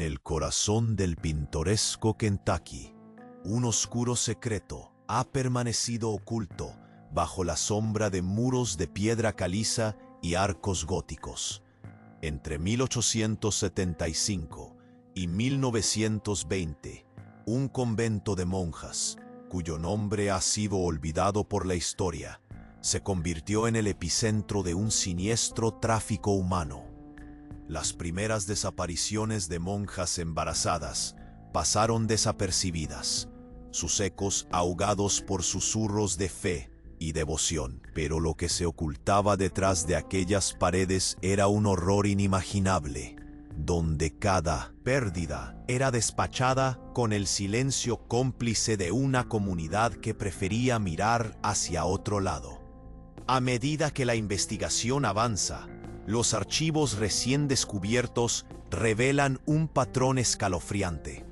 En el corazón del pintoresco Kentucky, un oscuro secreto ha permanecido oculto bajo la sombra de muros de piedra caliza y arcos góticos. Entre 1875 y 1920, un convento de monjas, cuyo nombre ha sido olvidado por la historia, se convirtió en el epicentro de un siniestro tráfico humano. Las primeras desapariciones de monjas embarazadas pasaron desapercibidas, sus ecos ahogados por susurros de fe y devoción, pero lo que se ocultaba detrás de aquellas paredes era un horror inimaginable, donde cada pérdida era despachada con el silencio cómplice de una comunidad que prefería mirar hacia otro lado. A medida que la investigación avanza, los archivos recién descubiertos revelan un patrón escalofriante.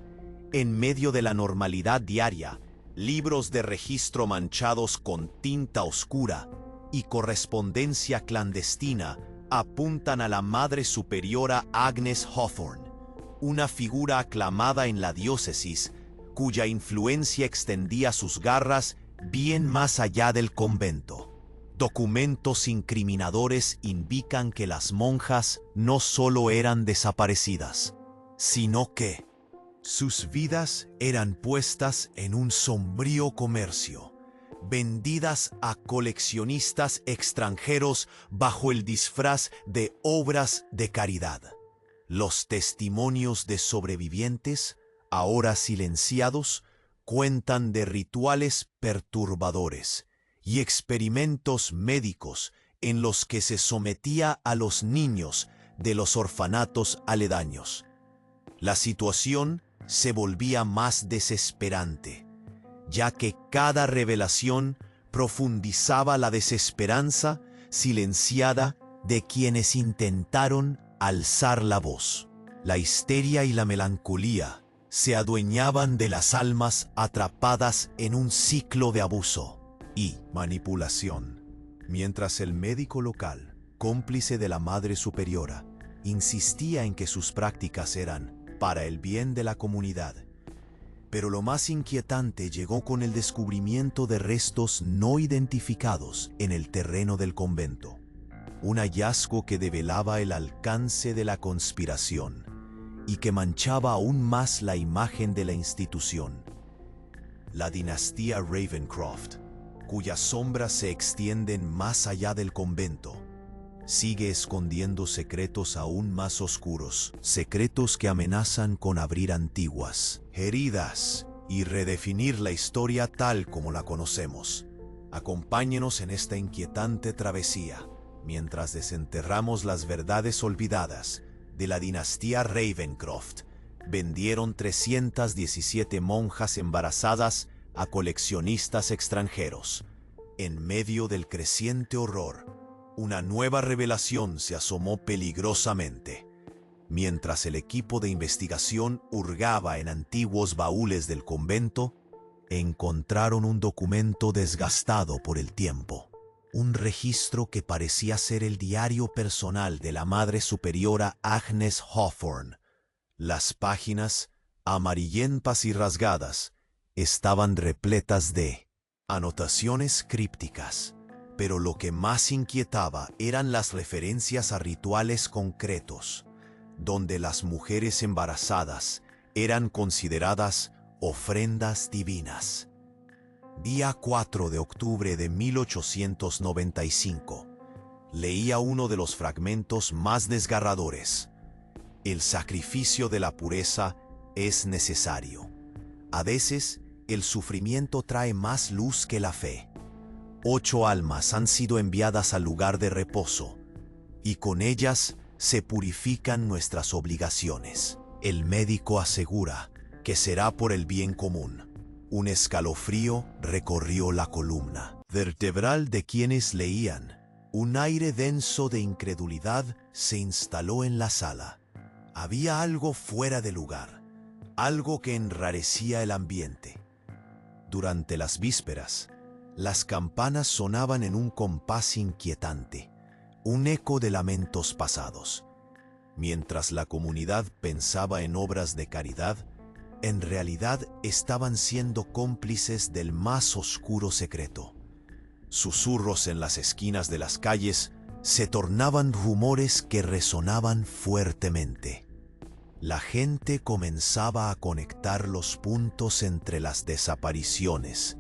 En medio de la normalidad diaria, libros de registro manchados con tinta oscura y correspondencia clandestina apuntan a la Madre Superiora Agnes Hawthorne, una figura aclamada en la diócesis cuya influencia extendía sus garras bien más allá del convento. Documentos incriminadores indican que las monjas no solo eran desaparecidas, sino que sus vidas eran puestas en un sombrío comercio, vendidas a coleccionistas extranjeros bajo el disfraz de obras de caridad. Los testimonios de sobrevivientes, ahora silenciados, cuentan de rituales perturbadores y experimentos médicos en los que se sometía a los niños de los orfanatos aledaños. La situación se volvía más desesperante, ya que cada revelación profundizaba la desesperanza silenciada de quienes intentaron alzar la voz. La histeria y la melancolía se adueñaban de las almas atrapadas en un ciclo de abuso y manipulación, mientras el médico local, cómplice de la Madre Superiora, insistía en que sus prácticas eran para el bien de la comunidad. Pero lo más inquietante llegó con el descubrimiento de restos no identificados en el terreno del convento. Un hallazgo que develaba el alcance de la conspiración y que manchaba aún más la imagen de la institución. La dinastía Ravencroft, cuyas sombras se extienden más allá del convento, sigue escondiendo secretos aún más oscuros, secretos que amenazan con abrir antiguas heridas y redefinir la historia tal como la conocemos. Acompáñenos en esta inquietante travesía, mientras desenterramos las verdades olvidadas de la dinastía Ravencroft. Vendieron 317 monjas embarazadas a coleccionistas extranjeros. En medio del creciente horror, una nueva revelación se asomó peligrosamente. Mientras el equipo de investigación hurgaba en antiguos baúles del convento, encontraron un documento desgastado por el tiempo. Un registro que parecía ser el diario personal de la Madre Superiora Agnes Hawthorne. Las páginas, amarillentas y rasgadas, estaban repletas de anotaciones crípticas, pero lo que más inquietaba eran las referencias a rituales concretos, donde las mujeres embarazadas eran consideradas ofrendas divinas. Día 4 de octubre de 1895. Leía uno de los fragmentos más desgarradores. El sacrificio de la pureza es necesario. A veces, el sufrimiento trae más luz que la fe. 8 almas han sido enviadas al lugar de reposo, y con ellas se purifican nuestras obligaciones. El médico asegura que será por el bien común. Un escalofrío recorrió la columna vertebral de quienes leían. Un aire denso de incredulidad se instaló en la sala. Había algo fuera de lugar, algo que enrarecía el ambiente. Durante las vísperas, las campanas sonaban en un compás inquietante, un eco de lamentos pasados. Mientras la comunidad pensaba en obras de caridad, en realidad estaban siendo cómplices del más oscuro secreto. Susurros en las esquinas de las calles se tornaban rumores que resonaban fuertemente. La gente comenzaba a conectar los puntos entre las desapariciones,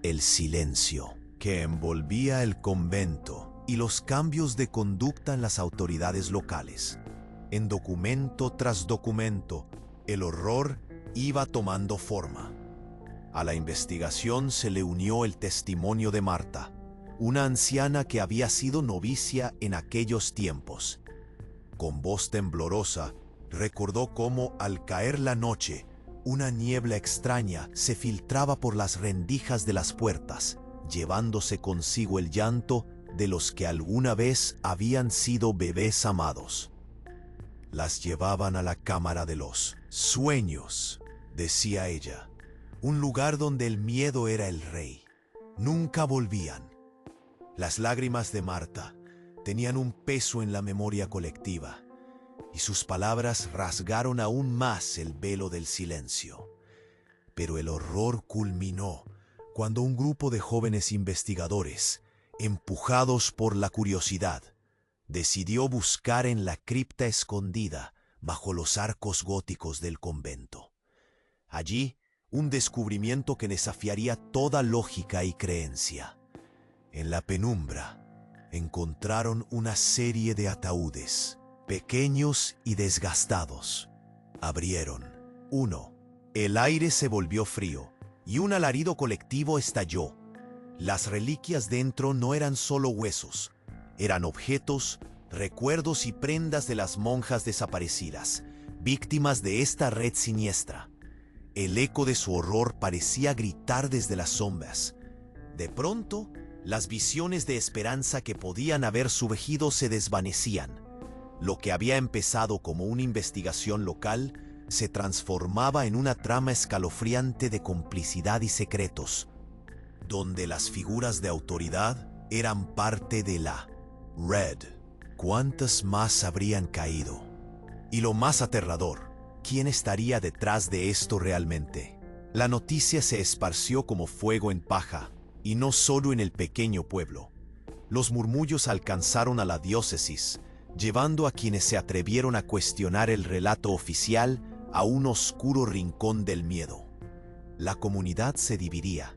el silencio que envolvía el convento y los cambios de conducta en las autoridades locales. En documento tras documento, el horror iba tomando forma. A la investigación se le unió el testimonio de Marta, una anciana que había sido novicia en aquellos tiempos. Con voz temblorosa, recordó cómo, al caer la noche, una niebla extraña se filtraba por las rendijas de las puertas, llevándose consigo el llanto de los que alguna vez habían sido bebés amados. Las llevaban a la cámara de los sueños, decía ella, un lugar donde el miedo era el rey. Nunca volvían. Las lágrimas de Marta tenían un peso en la memoria colectiva, y sus palabras rasgaron aún más el velo del silencio. Pero el horror culminó cuando un grupo de jóvenes investigadores, empujados por la curiosidad, decidió buscar en la cripta escondida bajo los arcos góticos del convento. Allí, un descubrimiento que desafiaría toda lógica y creencia. En la penumbra, encontraron una serie de ataúdes, pequeños y desgastados. Abrieron uno. El aire se volvió frío y un alarido colectivo estalló. Las reliquias dentro no eran solo huesos, eran objetos, recuerdos y prendas de las monjas desaparecidas, víctimas de esta red siniestra. El eco de su horror parecía gritar desde las sombras. De pronto, las visiones de esperanza que podían haber surgido se desvanecían. Lo que había empezado como una investigación local se transformaba en una trama escalofriante de complicidad y secretos, donde las figuras de autoridad eran parte de la Red. ¿Cuántas más habrían caído? Y lo más aterrador, ¿quién estaría detrás de esto realmente? La noticia se esparció como fuego en paja, y no solo en el pequeño pueblo. Los murmullos alcanzaron a la diócesis, llevando a quienes se atrevieron a cuestionar el relato oficial a un oscuro rincón del miedo. La comunidad se dividía.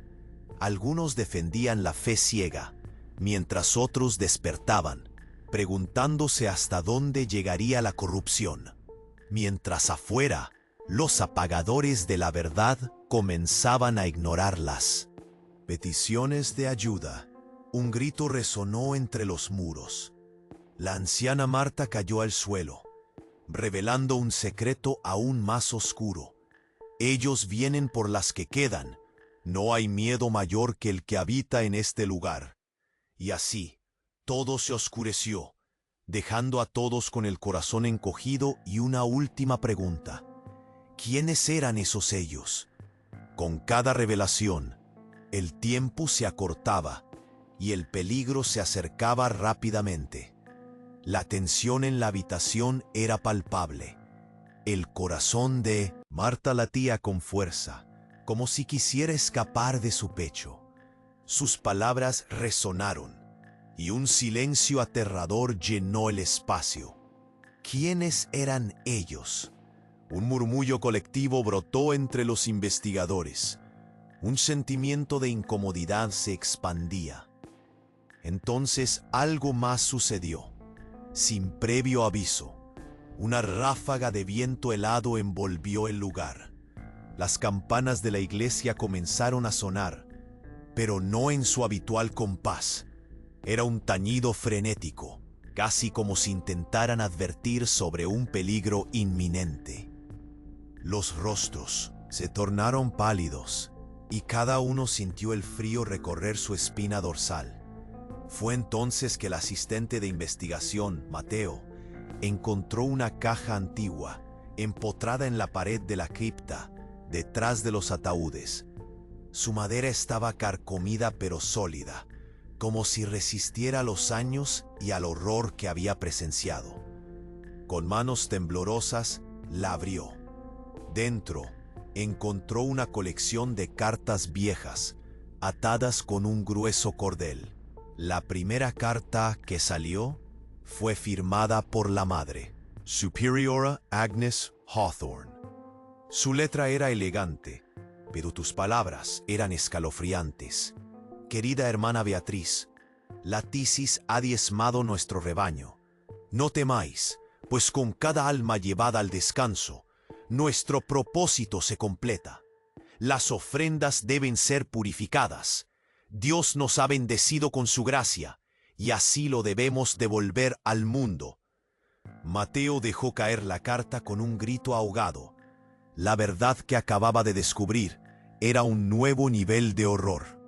Algunos defendían la fe ciega, mientras otros despertaban, preguntándose hasta dónde llegaría la corrupción. Mientras afuera, los apagadores de la verdad comenzaban a ignorarlas. Peticiones de ayuda. Un grito resonó entre los muros. La anciana Marta cayó al suelo, revelando un secreto aún más oscuro. Ellos vienen por las que quedan. No hay miedo mayor que el que habita en este lugar. Y así, todo se oscureció, dejando a todos con el corazón encogido y una última pregunta. ¿Quiénes eran esos ellos? Con cada revelación, el tiempo se acortaba y el peligro se acercaba rápidamente. La tensión en la habitación era palpable. El corazón de Marta latía con fuerza, como si quisiera escapar de su pecho. Sus palabras resonaron, y un silencio aterrador llenó el espacio. ¿Quiénes eran ellos? Un murmullo colectivo brotó entre los investigadores. Un sentimiento de incomodidad se expandía. Entonces algo más sucedió. Sin previo aviso, una ráfaga de viento helado envolvió el lugar. Las campanas de la iglesia comenzaron a sonar, pero no en su habitual compás. Era un tañido frenético, casi como si intentaran advertir sobre un peligro inminente. Los rostros se tornaron pálidos y cada uno sintió el frío recorrer su espina dorsal. Fue entonces que el asistente de investigación, Mateo, encontró una caja antigua empotrada en la pared de la cripta, detrás de los ataúdes. Su madera estaba carcomida pero sólida, como si resistiera a los años y al horror que había presenciado. Con manos temblorosas, la abrió. Dentro, encontró una colección de cartas viejas, atadas con un grueso cordel. La primera carta que salió fue firmada por la madre, Superiora Agnes Hawthorne. Su letra era elegante, pero tus palabras eran escalofriantes. Querida hermana Beatriz, la tisis ha diezmado nuestro rebaño. No temáis, pues con cada alma llevada al descanso, nuestro propósito se completa. Las ofrendas deben ser purificadas. Dios nos ha bendecido con su gracia, y así lo debemos devolver al mundo. Mateo dejó caer la carta con un grito ahogado. La verdad que acababa de descubrir era un nuevo nivel de horror.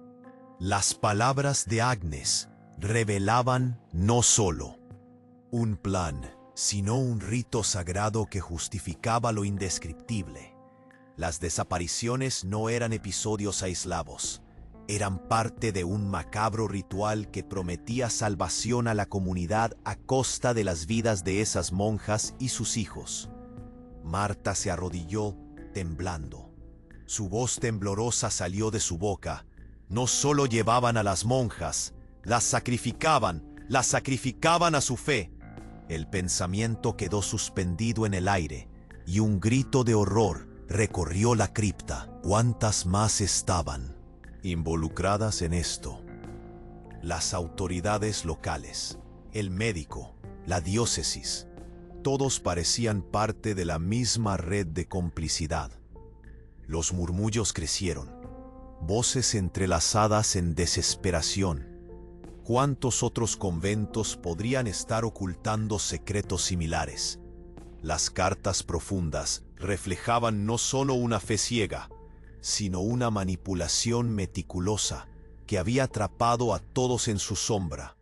Las palabras de Agnes revelaban no solo un plan, sino un rito sagrado que justificaba lo indescriptible. Las desapariciones no eran episodios aislados, eran parte de un macabro ritual que prometía salvación a la comunidad a costa de las vidas de esas monjas y sus hijos. Marta se arrodilló, temblando. Su voz temblorosa salió de su boca. No solo llevaban a las monjas, las sacrificaban a su fe. El pensamiento quedó suspendido en el aire, y un grito de horror recorrió la cripta. ¿Cuántas más estaban involucradas en esto? Las autoridades locales, el médico, la diócesis, todos parecían parte de la misma red de complicidad. Los murmullos crecieron, voces entrelazadas en desesperación. ¿Cuántos otros conventos podrían estar ocultando secretos similares? Las cartas profundas reflejaban no solo una fe ciega, sino una manipulación meticulosa que había atrapado a todos en su sombra.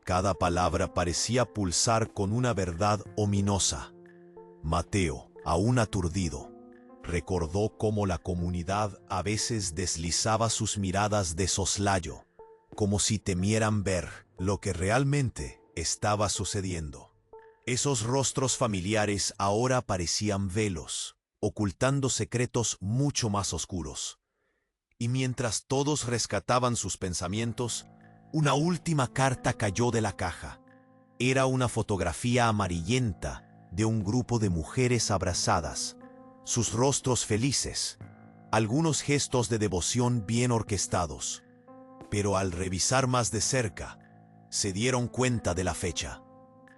Cada palabra parecía pulsar con una verdad ominosa. Mateo, aún aturdido, recordó cómo la comunidad a veces deslizaba sus miradas de soslayo, como si temieran ver lo que realmente estaba sucediendo. Esos rostros familiares ahora parecían velos, ocultando secretos mucho más oscuros. Y mientras todos rescataban sus pensamientos, una última carta cayó de la caja. Era una fotografía amarillenta de un grupo de mujeres abrazadas, sus rostros felices, algunos gestos de devoción bien orquestados. Pero al revisar más de cerca, se dieron cuenta de la fecha: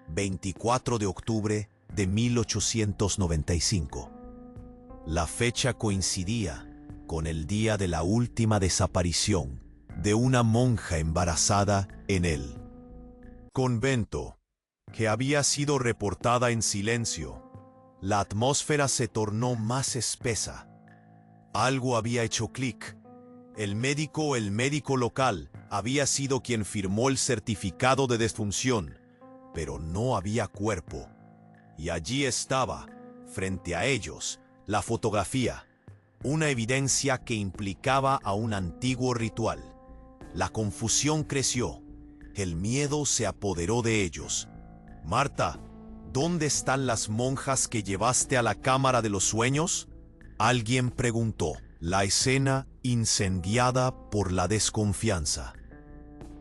24 de octubre de 1895. La fecha coincidía con el día de la última desaparición de una monja embarazada en el convento, que había sido reportada en silencio. La atmósfera se tornó más espesa. Algo había hecho clic. El médico local había sido quien firmó el certificado de defunción, pero no había cuerpo. Y allí estaba, frente a ellos, la fotografía, una evidencia que implicaba a un antiguo ritual. La confusión creció, el miedo se apoderó de ellos. Marta, ¿dónde están las monjas que llevaste a la cámara de los sueños? Alguien preguntó. La escena incendiada por la desconfianza.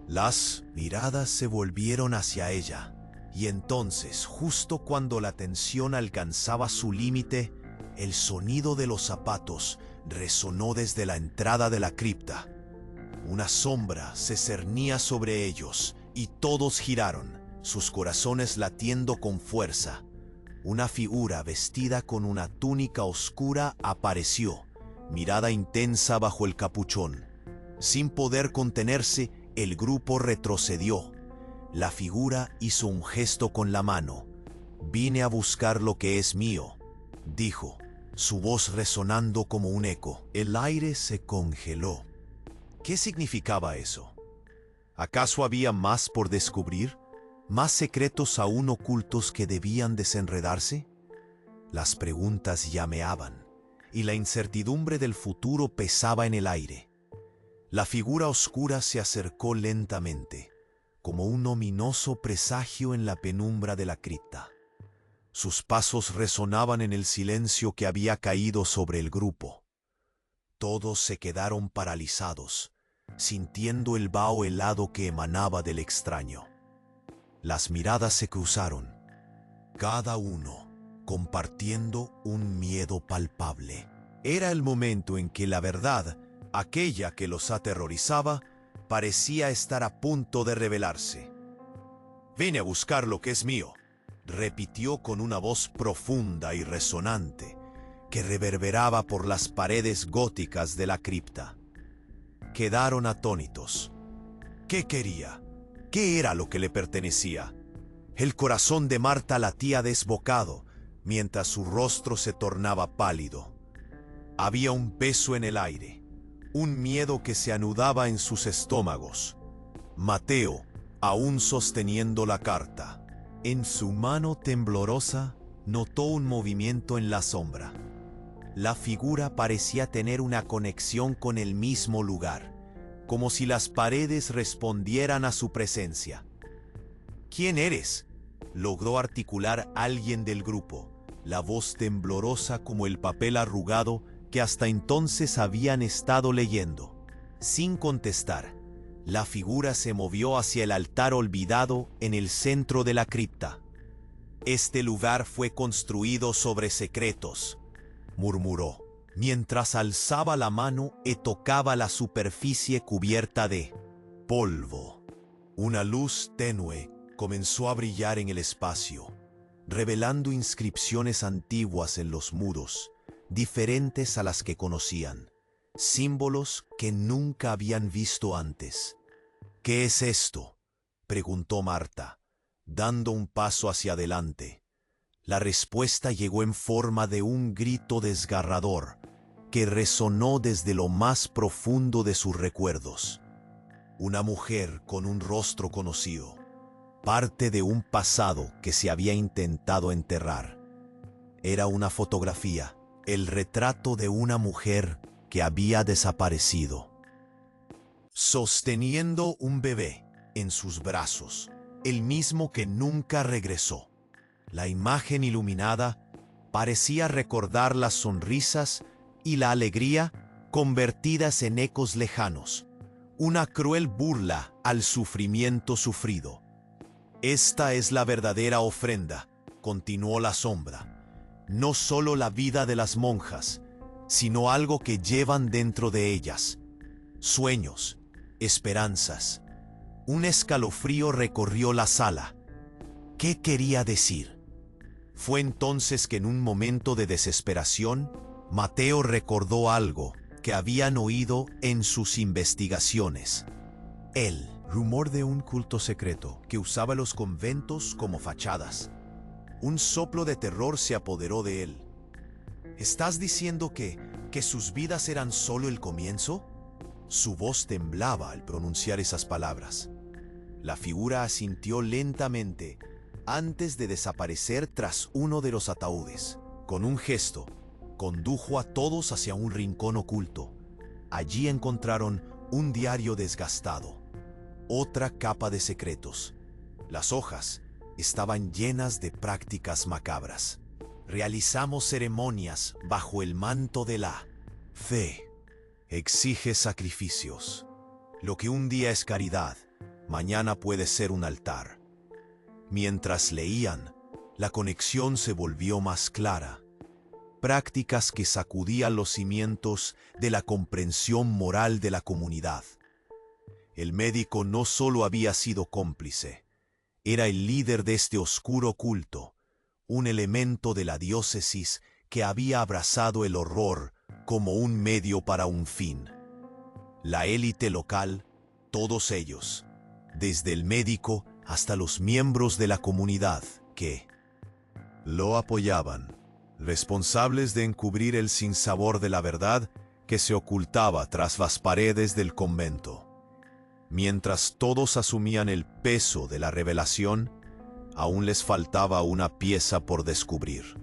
Las miradas se volvieron hacia ella, y entonces, justo cuando la tensión alcanzaba su límite, el sonido de los zapatos resonó desde la entrada de la cripta. Una sombra se cernía sobre ellos, y todos giraron, sus corazones latiendo con fuerza. Una figura vestida con una túnica oscura apareció, mirada intensa bajo el capuchón. Sin poder contenerse, el grupo retrocedió. La figura hizo un gesto con la mano. «Vine a buscar lo que es mío», dijo, su voz resonando como un eco. El aire se congeló. ¿Qué significaba eso? ¿Acaso había más por descubrir? ¿Más secretos aún ocultos que debían desenredarse? Las preguntas llameaban, y la incertidumbre del futuro pesaba en el aire. La figura oscura se acercó lentamente, como un ominoso presagio en la penumbra de la cripta. Sus pasos resonaban en el silencio que había caído sobre el grupo. Todos se quedaron paralizados, sintiendo el vaho helado que emanaba del extraño. Las miradas se cruzaron, cada uno compartiendo un miedo palpable. Era el momento en que la verdad, aquella que los aterrorizaba, parecía estar a punto de revelarse. «Vine a buscar lo que es mío», repitió con una voz profunda y resonante que reverberaba por las paredes góticas de la cripta. Quedaron atónitos. ¿Qué quería? ¿Qué era lo que le pertenecía? El corazón de Marta latía desbocado, mientras su rostro se tornaba pálido. Había un peso en el aire, un miedo que se anudaba en sus estómagos. Mateo, aún sosteniendo la carta, en su mano temblorosa, notó un movimiento en la sombra. La figura parecía tener una conexión con el mismo lugar, como si las paredes respondieran a su presencia. «¿Quién eres?», logró articular alguien del grupo, la voz temblorosa como el papel arrugado que hasta entonces habían estado leyendo. Sin contestar, la figura se movió hacia el altar olvidado en el centro de la cripta. «Este lugar fue construido sobre secretos», murmuró, mientras alzaba la mano y tocaba la superficie cubierta de polvo. Una luz tenue comenzó a brillar en el espacio, revelando inscripciones antiguas en los muros, diferentes a las que conocían, símbolos que nunca habían visto antes. «¿Qué es esto?», preguntó Marta, dando un paso hacia adelante. La respuesta llegó en forma de un grito desgarrador que resonó desde lo más profundo de sus recuerdos. Una mujer con un rostro conocido, parte de un pasado que se había intentado enterrar. Era una fotografía, el retrato de una mujer que había desaparecido. Sosteniendo un bebé en sus brazos, el mismo que nunca regresó. La imagen iluminada parecía recordar las sonrisas y la alegría convertidas en ecos lejanos, una cruel burla al sufrimiento sufrido. «Esta es la verdadera ofrenda», continuó la sombra, «no solo la vida de las monjas, sino algo que llevan dentro de ellas. Sueños, esperanzas». Un escalofrío recorrió la sala. ¿Qué quería decir? Fue entonces que en un momento de desesperación, Mateo recordó algo que habían oído en sus investigaciones. El rumor de un culto secreto que usaba los conventos como fachadas. Un soplo de terror se apoderó de él. «¿Estás diciendo que sus vidas eran solo el comienzo?», Su voz temblaba al pronunciar esas palabras. La figura asintió lentamente antes de desaparecer tras uno de los ataúdes. Con un gesto, condujo a todos hacia un rincón oculto. Allí encontraron un diario desgastado, otra capa de secretos. Las hojas estaban llenas de prácticas macabras. «Realizamos ceremonias bajo el manto de la fe. Exige sacrificios. Lo que un día es caridad, mañana puede ser un altar». Mientras leían, la conexión se volvió más clara. Prácticas que sacudían los cimientos de la comprensión moral de la comunidad. El médico no solo había sido cómplice, era el líder de este oscuro culto, un elemento de la diócesis que había abrazado el horror como un medio para un fin. La élite local, todos ellos, desde el médico hasta los miembros de la comunidad que lo apoyaban, responsables de encubrir el sinsabor de la verdad que se ocultaba tras las paredes del convento. Mientras todos asumían el peso de la revelación, aún les faltaba una pieza por descubrir.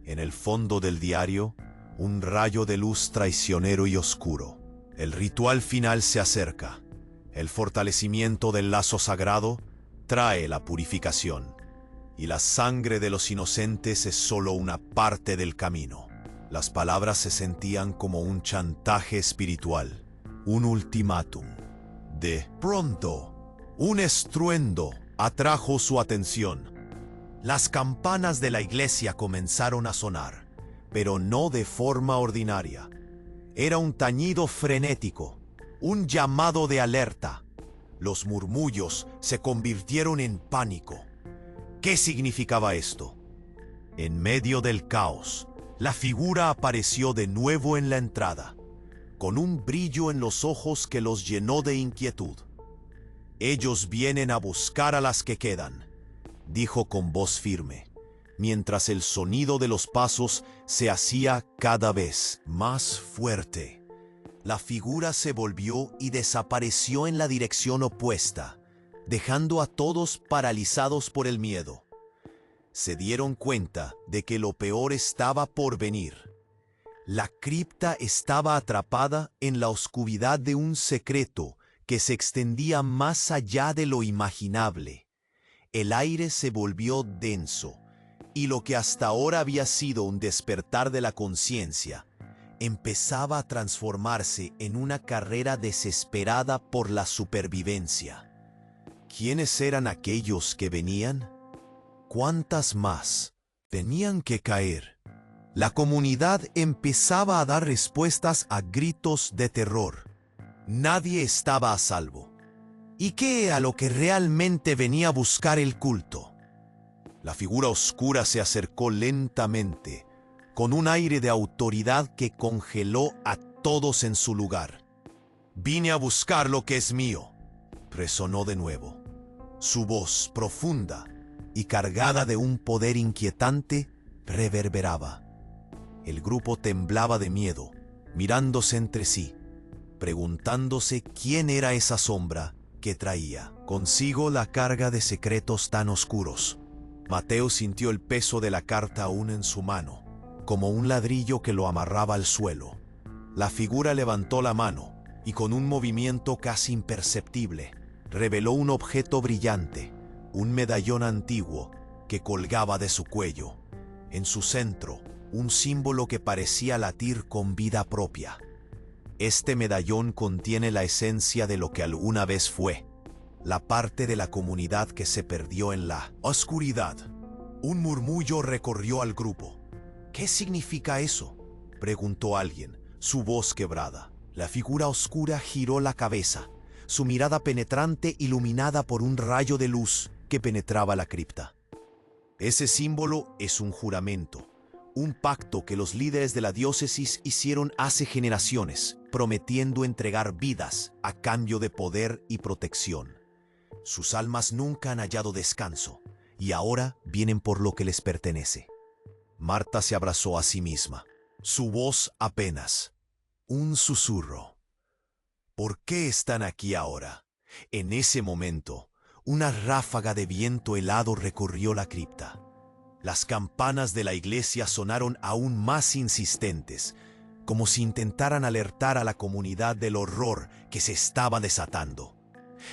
En el fondo del diario, un rayo de luz traicionero y oscuro. El ritual final se acerca. El fortalecimiento del lazo sagrado trae la purificación. y la sangre de los inocentes es solo una parte del camino. Las palabras se sentían como un chantaje espiritual, un ultimátum. De pronto, un estruendo atrajo su atención. Las campanas de la iglesia comenzaron a sonar, pero no de forma ordinaria. Era un tañido frenético, un llamado de alerta. Los murmullos se convirtieron en pánico. ¿Qué significaba esto? En medio del caos, la figura apareció de nuevo en la entrada, con un brillo en los ojos que los llenó de inquietud. «Ellos vienen a buscar a las que quedan», dijo con voz firme, mientras el sonido de los pasos se hacía cada vez más fuerte. La figura se volvió y desapareció en la dirección opuesta, dejando a todos paralizados por el miedo. Se dieron cuenta de que lo peor estaba por venir. La cripta estaba atrapada en la oscuridad de un secreto que se extendía más allá de lo imaginable. El aire se volvió denso, y lo que hasta ahora había sido un despertar de la conciencia, empezaba a transformarse en una carrera desesperada por la supervivencia. ¿Quiénes eran aquellos que venían? ¿Cuántas más tenían que caer? La comunidad empezaba a dar respuestas a gritos de terror. Nadie estaba a salvo. ¿Y qué era lo que realmente venía a buscar el culto? La figura oscura se acercó lentamente, con un aire de autoridad que congeló a todos en su lugar. «Vine a buscar lo que es mío», resonó de nuevo. Su voz, profunda y cargada de un poder inquietante, reverberaba. El grupo temblaba de miedo, mirándose entre sí, preguntándose quién era esa sombra que traía consigo la carga de secretos tan oscuros. Mateo sintió el peso de la carta aún en su mano, como un ladrillo que lo amarraba al suelo. La figura levantó la mano y con un movimiento casi imperceptible, reveló un objeto brillante, un medallón antiguo que colgaba de su cuello. En su centro, un símbolo que parecía latir con vida propia. Este medallón contiene la esencia de lo que alguna vez fue, la parte de la comunidad que se perdió en la oscuridad. Un murmullo recorrió al grupo. «¿Qué significa eso?», preguntó alguien, su voz quebrada. La figura oscura giró la cabeza, su mirada penetrante iluminada por un rayo de luz que penetraba la cripta. «Ese símbolo es un juramento, un pacto que los líderes de la diócesis hicieron hace generaciones, prometiendo entregar vidas a cambio de poder y protección. Sus almas nunca han hallado descanso, y ahora vienen por lo que les pertenece». Marta se abrazó a sí misma, su voz apenas un susurro. «¿Por qué están aquí ahora?». En ese momento, una ráfaga de viento helado recorrió la cripta. Las campanas de la iglesia sonaron aún más insistentes, como si intentaran alertar a la comunidad del horror que se estaba desatando.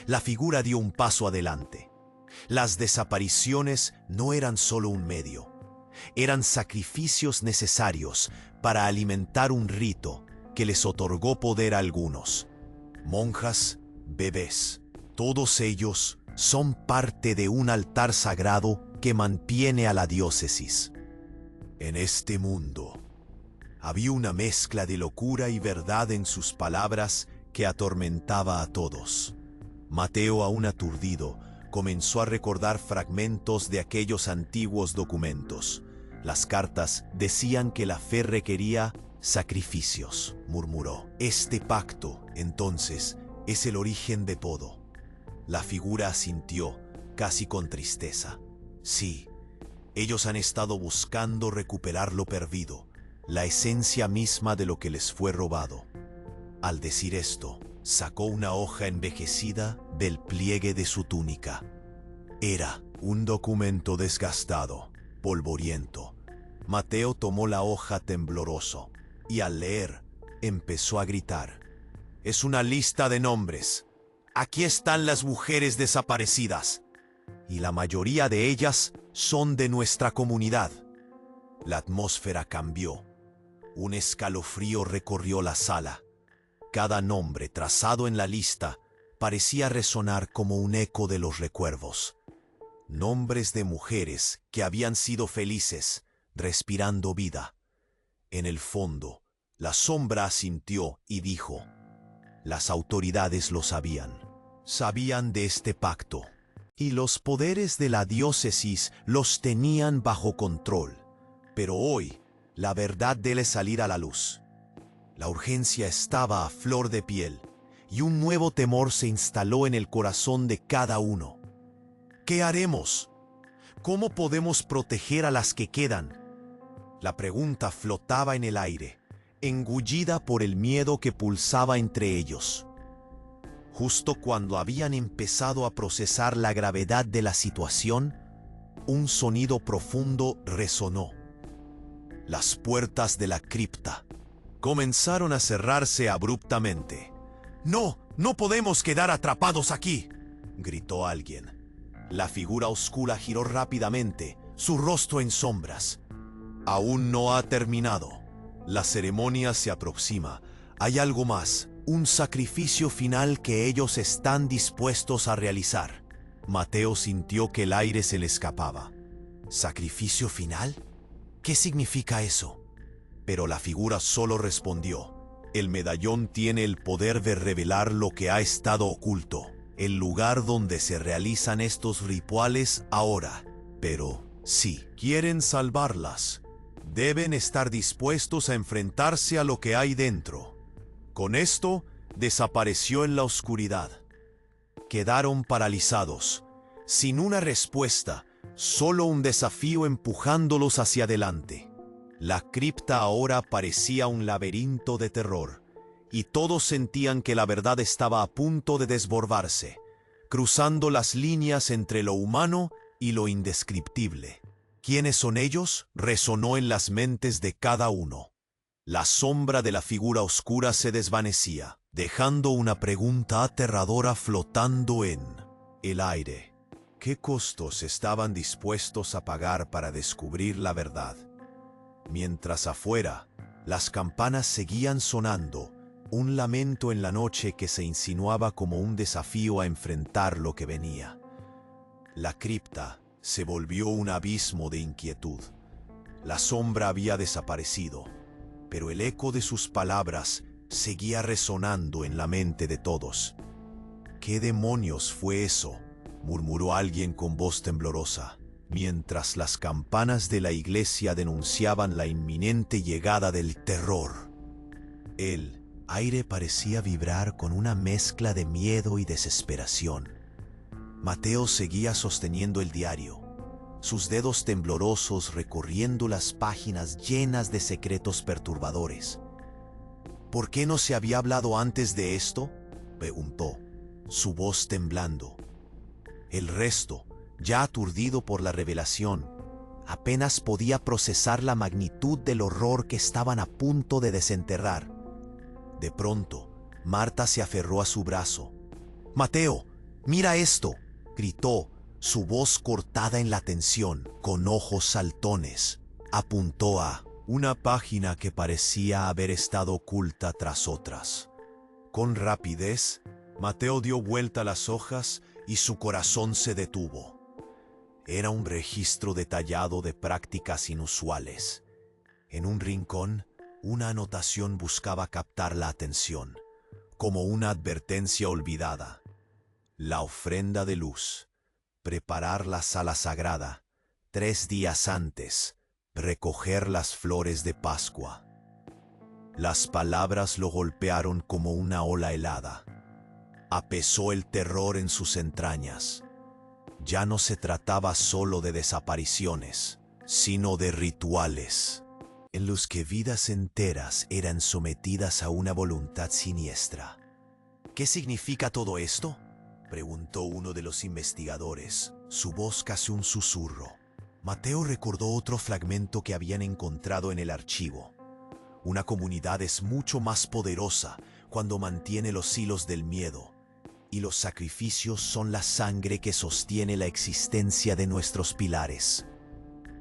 La figura dio un paso adelante. Las desapariciones no eran solo un medio, eran sacrificios necesarios para alimentar un rito que les otorgó poder a algunos. Monjas, bebés, todos ellos son parte de un altar sagrado que mantiene a la diócesis. En este mundo, había una mezcla de locura y verdad en sus palabras que atormentaba a todos. Mateo, aún aturdido, comenzó a recordar fragmentos de aquellos antiguos documentos. Las cartas decían que la fe requería sacrificios, murmuró. «Este pacto, entonces, es el origen de todo». La figura asintió, casi con tristeza. «Sí, ellos han estado buscando recuperar lo perdido, la esencia misma de lo que les fue robado». Al decir esto, sacó una hoja envejecida del pliegue de su túnica. Era un documento desgastado, polvoriento. Mateo tomó la hoja tembloroso y al leer empezó a gritar. «Es una lista de nombres. Aquí están las mujeres desaparecidas». y la mayoría de ellas son de nuestra comunidad. La atmósfera cambió. Un escalofrío recorrió la sala. Cada nombre trazado en la lista parecía resonar como un eco de los recuerdos. Nombres de mujeres que habían sido felices, respirando vida. En el fondo, la sombra asintió y dijo: las autoridades lo sabían. Sabían de este pacto, y los poderes de la diócesis los tenían bajo control. Pero hoy, la verdad debe salir a la luz. La urgencia estaba a flor de piel, y un nuevo temor se instaló en el corazón de cada uno. ¿Qué haremos? ¿Cómo podemos proteger a las que quedan? La pregunta flotaba en el aire, engullida por el miedo que pulsaba entre ellos. Justo cuando habían empezado a procesar la gravedad de la situación, un sonido profundo resonó. Las puertas de la cripta comenzaron a cerrarse abruptamente. «¡No! ¡No podemos quedar atrapados aquí!», gritó alguien. La figura oscura giró rápidamente, su rostro en sombras. «Aún no ha terminado. La ceremonia se aproxima. Hay algo más, un sacrificio final que ellos están dispuestos a realizar». Mateo sintió que el aire se le escapaba. ¿Sacrificio final? ¿Qué significa eso? Pero la figura solo respondió: «El medallón tiene el poder de revelar lo que ha estado oculto, el lugar donde se realizan estos rituales ahora. Pero, si quieren salvarlas, deben estar dispuestos a enfrentarse a lo que hay dentro». Con esto, desapareció en la oscuridad. Quedaron paralizados, sin una respuesta, solo un desafío empujándolos hacia adelante. La cripta ahora parecía un laberinto de terror, y todos sentían que la verdad estaba a punto de desbordarse, cruzando las líneas entre lo humano y lo indescriptible. ¿Quiénes son ellos?, resonó en las mentes de cada uno. La sombra de la figura oscura se desvanecía, dejando una pregunta aterradora flotando en el aire. ¿Qué costos estaban dispuestos a pagar para descubrir la verdad? Mientras afuera, las campanas seguían sonando, un lamento en la noche que se insinuaba como un desafío a enfrentar lo que venía. La cripta se volvió un abismo de inquietud. La sombra había desaparecido, pero el eco de sus palabras seguía resonando en la mente de todos. «¿Qué demonios fue eso?», murmuró alguien con voz temblorosa, mientras las campanas de la iglesia denunciaban la inminente llegada del terror. El aire parecía vibrar con una mezcla de miedo y desesperación. Mateo seguía sosteniendo el diario, sus dedos temblorosos recorriendo las páginas llenas de secretos perturbadores. «¿Por qué no se había hablado antes de esto?», preguntó, su voz temblando. El resto, ya aturdido por la revelación, apenas podía procesar la magnitud del horror que estaban a punto de desenterrar. De pronto, Marta se aferró a su brazo. «Mateo, mira esto», gritó, su voz cortada en la tensión, con ojos saltones. Apuntó a una página que parecía haber estado oculta tras otras. Con rapidez, Mateo dio vuelta a las hojas y su corazón se detuvo. Era un registro detallado de prácticas inusuales. En un rincón, una anotación buscaba captar la atención, como una advertencia olvidada. La ofrenda de luz. Preparar la sala sagrada. 3 días antes. Recoger las flores de Pascua. Las palabras lo golpearon como una ola helada. Apesó el terror en sus entrañas. Ya no se trataba solo de desapariciones, sino de rituales, en los que vidas enteras eran sometidas a una voluntad siniestra. «¿Qué significa todo esto?», preguntó uno de los investigadores, su voz casi un susurro. Mateo recordó otro fragmento que habían encontrado en el archivo. Una comunidad es mucho más poderosa cuando mantiene los hilos del miedo, y los sacrificios son la sangre que sostiene la existencia de nuestros pilares.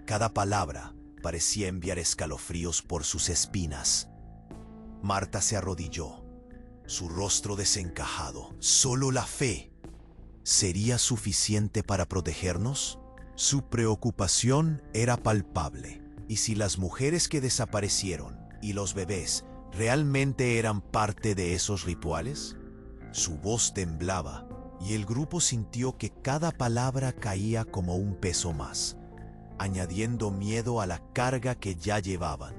Cada palabra parecía enviar escalofríos por sus espinas. Marta se arrodilló, su rostro desencajado. ¿Solo la fe sería suficiente para protegernos? Su preocupación era palpable. ¿Y si las mujeres que desaparecieron y los bebés realmente eran parte de esos rituales? Su voz temblaba y el grupo sintió que cada palabra caía como un peso más, añadiendo miedo a la carga que ya llevaban.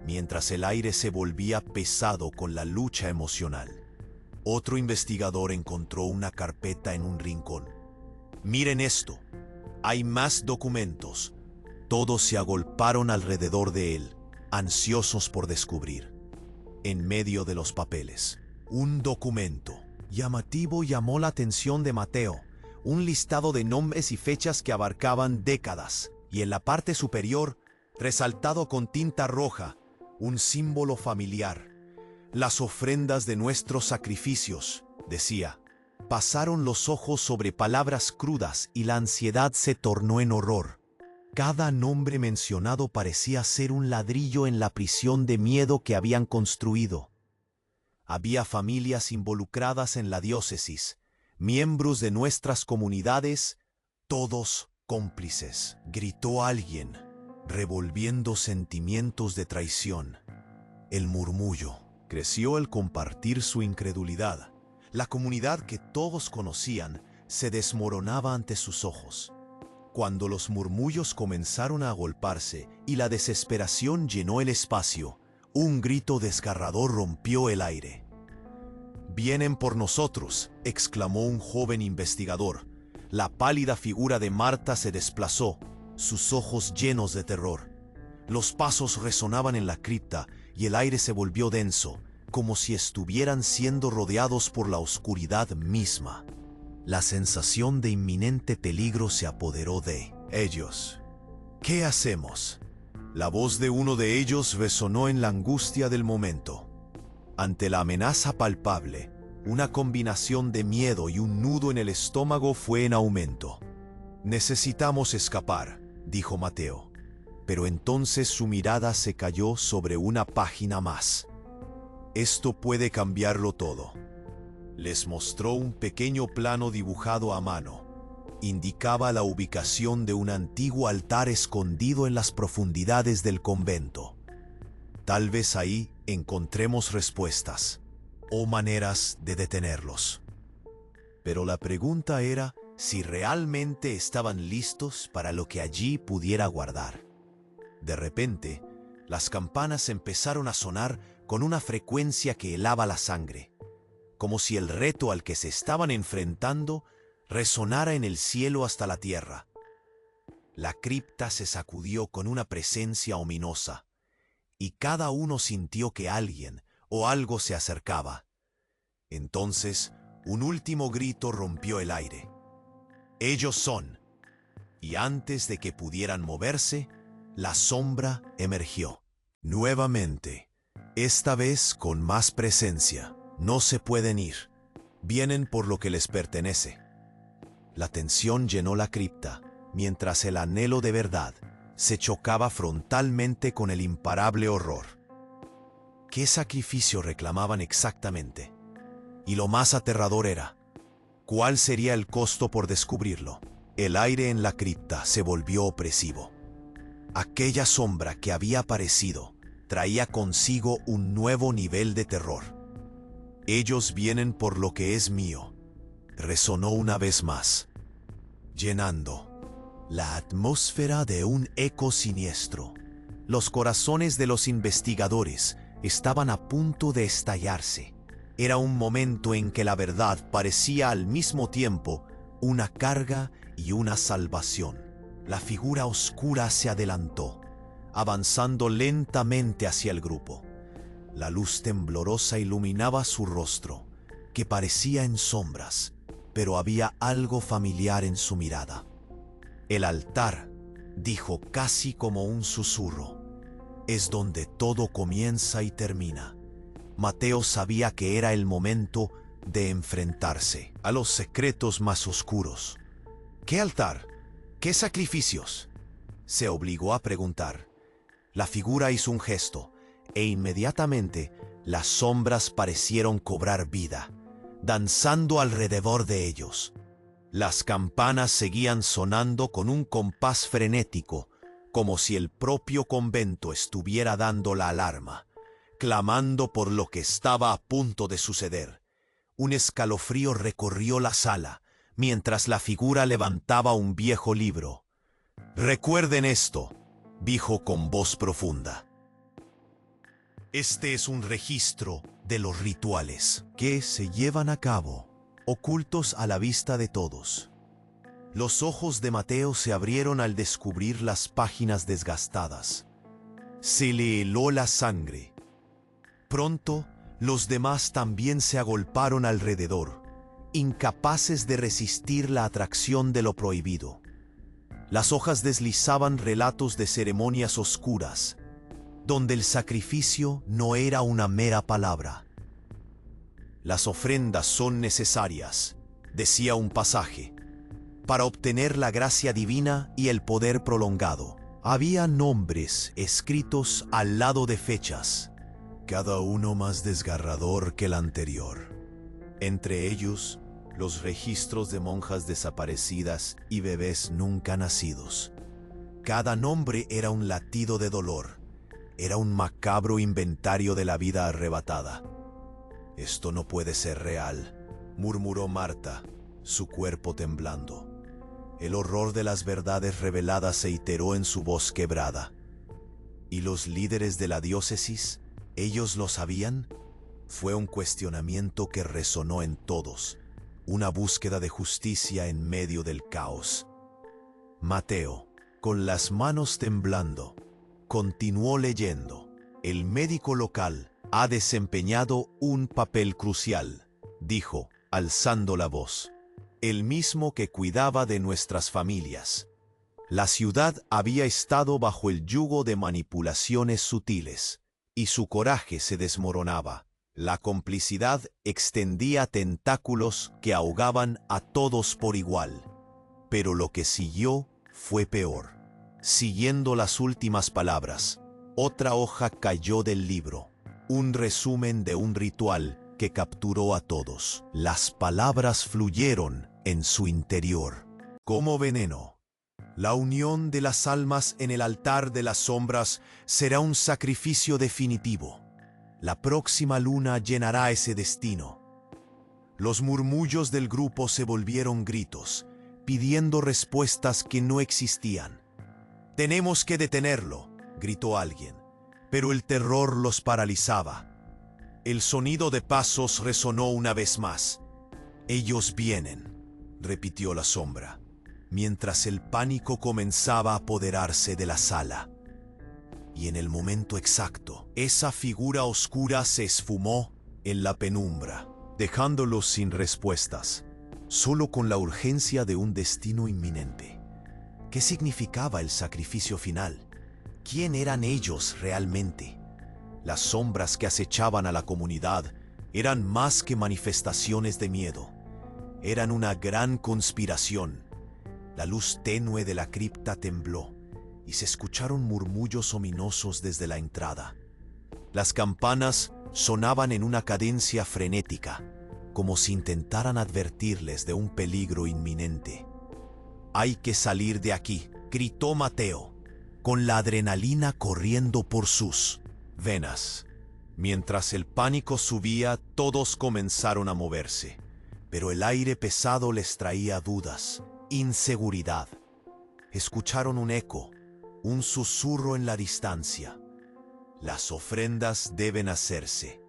Mientras el aire se volvía pesado con la lucha emocional, otro investigador encontró una carpeta en un rincón. «Miren esto, hay más documentos». Todos se agolparon alrededor de él, ansiosos por descubrir. En medio de los papeles, un documento llamativo llamó la atención de Mateo, un listado de nombres y fechas que abarcaban décadas, y en la parte superior, resaltado con tinta roja, un símbolo familiar. «Las ofrendas de nuestros sacrificios», decía. Pasaron los ojos sobre palabras crudas y la ansiedad se tornó en horror. Cada nombre mencionado parecía ser un ladrillo en la prisión de miedo que habían construido. Había familias involucradas en la diócesis, miembros de nuestras comunidades, todos cómplices. Gritó alguien, revolviendo sentimientos de traición. El murmullo creció al compartir su incredulidad. La comunidad que todos conocían se desmoronaba ante sus ojos. Cuando los murmullos comenzaron a agolparse y la desesperación llenó el espacio, un grito desgarrador rompió el aire. «Vienen por nosotros», exclamó un joven investigador. La pálida figura de Marta se desplazó, sus ojos llenos de terror. Los pasos resonaban en la cripta y el aire se volvió denso, como si estuvieran siendo rodeados por la oscuridad misma. La sensación de inminente peligro se apoderó de ellos. «¿Qué hacemos?». La voz de uno de ellos resonó en la angustia del momento. Ante la amenaza palpable, una combinación de miedo y un nudo en el estómago fue en aumento. «Necesitamos escapar», dijo Mateo. Pero entonces su mirada se cayó sobre una página más. «Esto puede cambiarlo todo». Les mostró un pequeño plano dibujado a mano. Indicaba la ubicación de un antiguo altar escondido en las profundidades del convento. Tal vez ahí encontremos respuestas o maneras de detenerlos. Pero la pregunta era si realmente estaban listos para lo que allí pudiera guardar. De repente, las campanas empezaron a sonar con una frecuencia que helaba la sangre, como si el reto al que se estaban enfrentando resonara en el cielo hasta la tierra. La cripta se sacudió con una presencia ominosa, y cada uno sintió que alguien o algo se acercaba. Entonces, un último grito rompió el aire. «Ellos son». Y antes de que pudieran moverse, la sombra emergió. Nuevamente, esta vez con más presencia. «No se pueden ir. Vienen por lo que les pertenece». La tensión llenó la cripta, mientras el anhelo de verdad se chocaba frontalmente con el imparable horror. ¿Qué sacrificio reclamaban exactamente? Y lo más aterrador era, ¿cuál sería el costo por descubrirlo? El aire en la cripta se volvió opresivo. Aquella sombra que había aparecido traía consigo un nuevo nivel de terror. «Ellos vienen por lo que es mío», resonó una vez más, llenando la atmósfera de un eco siniestro. Los corazones de los investigadores estaban a punto de estallarse. Era un momento en que la verdad parecía al mismo tiempo una carga y una salvación. La figura oscura se adelantó, avanzando lentamente hacia el grupo. La luz temblorosa iluminaba su rostro, que parecía en sombras, pero había algo familiar en su mirada. «El altar», dijo casi como un susurro, «es donde todo comienza y termina». Mateo sabía que era el momento de enfrentarse a los secretos más oscuros. ¿Qué altar? ¿Qué sacrificios? Se obligó a preguntar. La figura hizo un gesto, e inmediatamente las sombras parecieron cobrar vida, danzando alrededor de ellos. Las campanas seguían sonando con un compás frenético, como si el propio convento estuviera dando la alarma, clamando por lo que estaba a punto de suceder. Un escalofrío recorrió la sala, mientras la figura levantaba un viejo libro. «Recuerden esto», dijo con voz profunda. «Este es un registro de los rituales que se llevan a cabo, ocultos a la vista de todos». Los ojos de Mateo se abrieron al descubrir las páginas desgastadas. Se le heló la sangre. Pronto, los demás también se agolparon alrededor, incapaces de resistir la atracción de lo prohibido. Las hojas deslizaban relatos de ceremonias oscuras, donde el sacrificio no era una mera palabra. «Las ofrendas son necesarias», decía un pasaje, «para obtener la gracia divina y el poder prolongado». Había nombres escritos al lado de fechas, cada uno más desgarrador que el anterior. Entre ellos, los registros de monjas desaparecidas y bebés nunca nacidos. Cada nombre era un latido de dolor. Era un macabro inventario de la vida arrebatada. «Esto no puede ser real», murmuró Marta, su cuerpo temblando. El horror de las verdades reveladas se iteró en su voz quebrada. ¿Y los líderes de la diócesis? ¿Ellos lo sabían? Fue un cuestionamiento que resonó en todos, una búsqueda de justicia en medio del caos. Mateo, con las manos temblando, continuó leyendo. «El médico local ha desempeñado un papel crucial», dijo, alzando la voz. «El mismo que cuidaba de nuestras familias». La ciudad había estado bajo el yugo de manipulaciones sutiles, y su coraje se desmoronaba. La complicidad extendía tentáculos que ahogaban a todos por igual. Pero lo que siguió fue peor. Siguiendo las últimas palabras, otra hoja cayó del libro, un resumen de un ritual que capturó a todos. Las palabras fluyeron en su interior, como veneno. «La unión de las almas en el altar de las sombras será un sacrificio definitivo. La próxima luna llenará ese destino». Los murmullos del grupo se volvieron gritos, pidiendo respuestas que no existían. «Tenemos que detenerlo», gritó alguien, pero el terror los paralizaba. El sonido de pasos resonó una vez más. «Ellos vienen», repitió la sombra, mientras el pánico comenzaba a apoderarse de la sala. Y en el momento exacto, esa figura oscura se esfumó en la penumbra, dejándolos sin respuestas, solo con la urgencia de un destino inminente. ¿Qué significaba el sacrificio final? ¿Quién eran ellos realmente? Las sombras que acechaban a la comunidad eran más que manifestaciones de miedo. Eran una gran conspiración. La luz tenue de la cripta tembló y se escucharon murmullos ominosos desde la entrada. Las campanas sonaban en una cadencia frenética, como si intentaran advertirles de un peligro inminente. «Hay que salir de aquí», gritó Mateo, con la adrenalina corriendo por sus venas. Mientras el pánico subía, todos comenzaron a moverse, pero el aire pesado les traía dudas, inseguridad. Escucharon un eco, un susurro en la distancia. «Las ofrendas deben hacerse».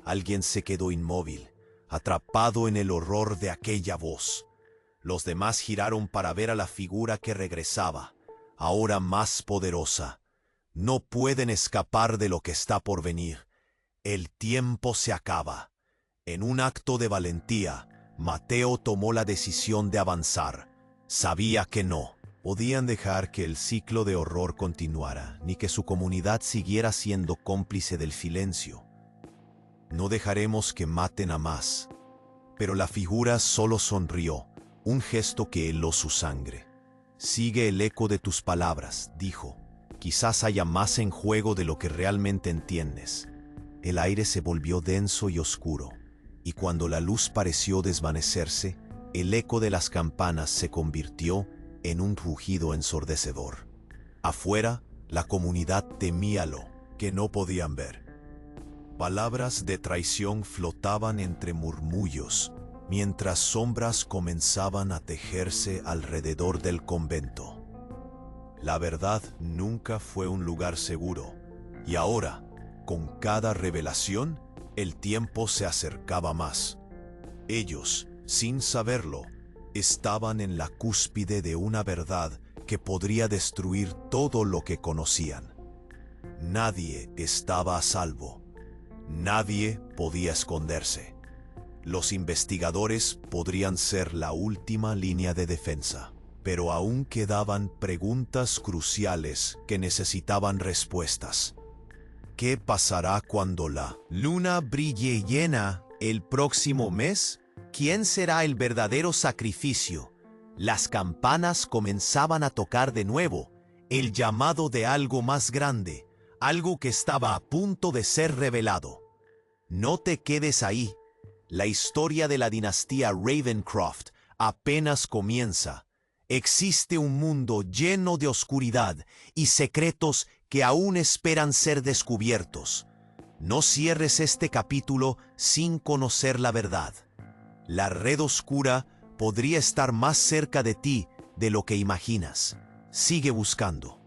Alguien se quedó inmóvil, atrapado en el horror de aquella voz. Los demás giraron para ver a la figura que regresaba, ahora más poderosa. No pueden escapar de lo que está por venir. El tiempo se acaba. En un acto de valentía, Mateo tomó la decisión de avanzar. Sabía que no podían dejar que el ciclo de horror continuara, ni que su comunidad siguiera siendo cómplice del silencio. «No dejaremos que maten a más», Pero la figura solo sonrió, un gesto que heló su sangre. «Sigue el eco de tus palabras», dijo. «Quizás haya más en juego de lo que realmente entiendes». El aire se volvió denso y oscuro, y cuando la luz pareció desvanecerse, el eco de las campanas se convirtió en un rugido ensordecedor. Afuera, la comunidad temía lo que no podían ver. Palabras de traición flotaban entre murmullos, mientras sombras comenzaban a tejerse alrededor del convento. La verdad nunca fue un lugar seguro, y ahora, con cada revelación, el tiempo se acercaba más. Ellos, sin saberlo, estaban en la cúspide de una verdad que podría destruir todo lo que conocían. Nadie estaba a salvo. Nadie podía esconderse. Los investigadores podrían ser la última línea de defensa, pero aún quedaban preguntas cruciales que necesitaban respuestas. ¿Qué pasará cuando la luna brille llena el próximo mes? ¿Quién será el verdadero sacrificio? Las campanas comenzaban a tocar de nuevo, el llamado de algo más grande, algo que estaba a punto de ser revelado. No te quedes ahí. La historia de la dinastía Ravencroft apenas comienza. Existe un mundo lleno de oscuridad y secretos que aún esperan ser descubiertos. No cierres este capítulo sin conocer la verdad. La red oscura podría estar más cerca de ti de lo que imaginas. Sigue buscando.